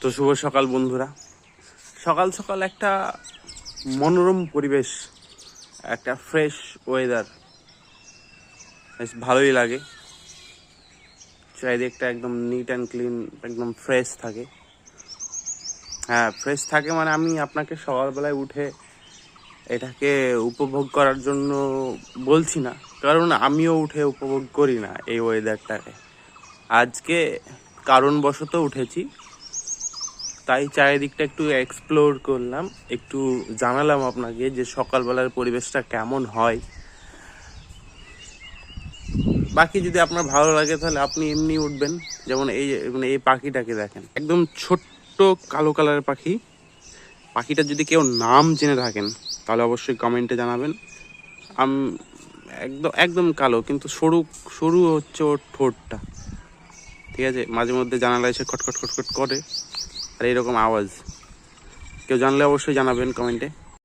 তো শুভ সকাল বন্ধুরা। সকাল সকাল একটা মনোরম পরিবেশ, একটা ফ্রেশ ওয়েদার, বেশ ভালোই লাগে। চারিদিকটা একদম নিট অ্যান্ড ক্লিন, একদম ফ্রেশ থাকে। হ্যাঁ, ফ্রেশ থাকে মানে আমি আপনাকে সকালবেলায় উঠে এটাকে উপভোগ করার জন্য বলছি না, কারণ আমিও উঠে উপভোগ করি না এই ওয়েদারটাকে। আজকে কারণবশত উঠেছি, তাই চারিদিকটা একটু এক্সপ্লোর করলাম, একটু জানালাম আপনাকে যে সকালবেলার পরিবেশটা কেমন হয়। বাকি যদি আপনার ভালো লাগে তাহলে আপনি এমনি উঠবেন। যেমন এই পাখিটাকে দেখেন, একদম ছোট্ট কালো কালারের পাখি। পাখিটা যদি কেউ নাম জেনে থাকেন তাহলে অবশ্যই কমেন্টে জানাবেন। একদম একদম কালো, কিন্তু সরু সরু হচ্ছে ওর ঠোঁটটা। ঠিক আছে, মাঝে মধ্যে জানালায় এসে খটখট খটখট করে, আর এরকম আওয়াজ। কেউ জানলে অবশ্যই জানাবেন কমেন্টে।